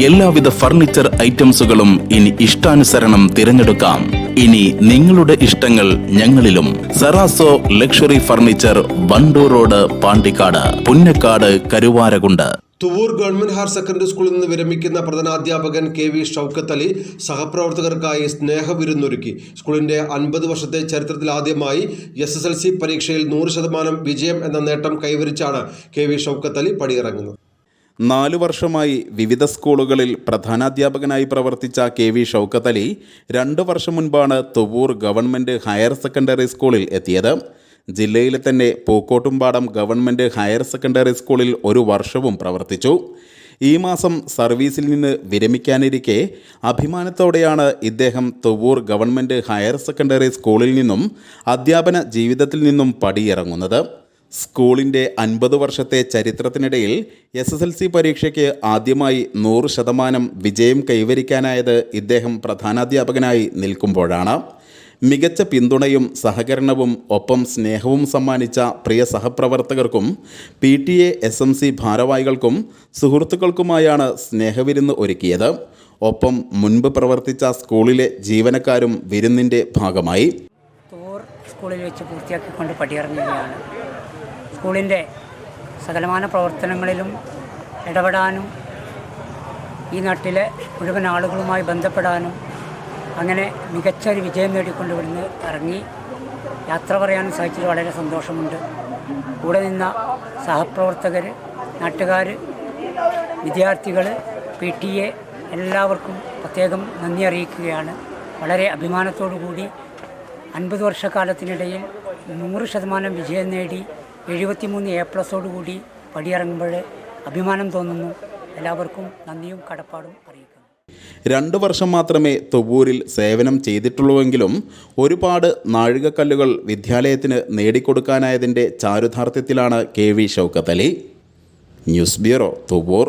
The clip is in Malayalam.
എല്ലാവിധ ഫർണിച്ചർ ഐറ്റംസുകളും ഇനി ഇഷ്ടാനുസരണം തിരഞ്ഞെടുക്കാം. ഇനി നിങ്ങളുടെ ഇഷ്ടങ്ങൾ ഞങ്ങളിലും. സെറാസോ luxury furniture, Wandoor road, Pandikkad, Punnakkad, Karuvarakundu. Thuvvur government higher secondary സ്കൂളിൽ നിന്ന് വിരമിക്കുന്ന പ്രധാനാധ്യാപകൻ KV ഷൗക്കത്ത് അലി സഹപ്രവർത്തകർക്കായി സ്നേഹവിരുന്നൊരുക്കി. സ്കൂളിന്റെ 50 വർഷത്തെ ചരിത്രത്തിൽ ആദ്യമായി SSLC പരീക്ഷയിൽ 100% വിജയം എന്ന നേട്ടം കൈവരിച്ചാണ് KV ഷൗക്കത്ത് അലി പടിയിറങ്ങുന്നത്. 4 വർഷമായി വിവിധ സ്കൂളുകളിൽ പ്രധാനാധ്യാപകനായി പ്രവർത്തിച്ച KV ഷൗക്കത്ത് അലി 2 വർഷം മുൻപാണ് തുവൂർ ഗവൺമെൻറ് ഹയർ സെക്കൻഡറി സ്കൂളിൽ എത്തിയത്. ജില്ലയിലെ തന്നെ പൂക്കോട്ടുംപാടം ഗവൺമെൻറ് ഹയർ സെക്കൻഡറി സ്കൂളിൽ 1 വർഷവും പ്രവർത്തിച്ചു. ഈ മാസം സർവീസിൽ നിന്ന് വിരമിക്കാനിരിക്കെ അഭിമാനത്തോടെയാണ് ഇദ്ദേഹം തുവൂർ ഗവൺമെൻറ് ഹയർ സെക്കൻഡറി സ്കൂളിൽ നിന്നും അധ്യാപന ജീവിതത്തിൽ നിന്നും പടിയിറങ്ങുന്നത്. സ്കൂളിൻ്റെ 50 വർഷത്തെ ചരിത്രത്തിനിടയിൽ SSLC പരീക്ഷയ്ക്ക് ആദ്യമായി 100% വിജയം കൈവരിക്കാനായത് ഇദ്ദേഹം പ്രധാനാധ്യാപകനായി നിൽക്കുമ്പോഴാണ്. മികച്ച പിന്തുണയും സഹകരണവും ഒപ്പം സ്നേഹവും സമ്മാനിച്ച പ്രിയ സഹപ്രവർത്തകർക്കും PTA SMC ഭാരവാഹികൾക്കും സുഹൃത്തുക്കൾക്കുമായാണ് സ്നേഹവിരുന്ന് ഒരുക്കിയത്. ഒപ്പം മുൻപ് പ്രവർത്തിച്ച സ്കൂളിലെ ജീവനക്കാരും വിരുന്നിൻ്റെ ഭാഗമായി. സ്കൂളിൽ വെച്ച് പൂർത്തിയാക്കിക്കൊണ്ട് പടിയിറങ്ങുകയാണ്. സ്കൂളിൻ്റെ സകലമാന പ്രവർത്തനങ്ങളിലും ഇടപെടാനും ഈ നാട്ടിലെ മുഴുവൻ ആളുകളുമായി ബന്ധപ്പെടാനും അങ്ങനെ മികച്ചൊരു വിജയം നേടിക്കൊണ്ട് ഇവിടുന്ന് ഇറങ്ങി യാത്ര പറയാനും സാധിച്ചത് വളരെ സന്തോഷമുണ്ട്. കൂടെ നിന്ന സഹപ്രവർത്തകർ, നാട്ടുകാർ, വിദ്യാർത്ഥികൾ, PTA എല്ലാവർക്കും പ്രത്യേകം നന്ദി അറിയിക്കുകയാണ്. വളരെ അഭിമാനത്തോടു കൂടി 50 വർഷക്കാലത്തിനിടയിൽ 100% വിജയം നേടി 73 A+ കൂടി പടിയിറങ്ങുമ്പോൾ അഭിമാനം തോന്നുന്നു. എല്ലാവർക്കും നന്ദിയും കടപ്പാടും അറിയിക്കുന്നു. 2 വർഷം മാത്രമേ തുവൂരിൽ സേവനം ചെയ്തിട്ടുള്ളൂവെങ്കിലും ഒരുപാട് നാഴികക്കല്ലുകൾ വിദ്യാലയത്തിന് നേടിക്കൊടുക്കാനായതിൻ്റെ ചാരുതാർത്ഥ്യത്തിലാണ് KV Shoukath Ali. News bureau, Thuvur.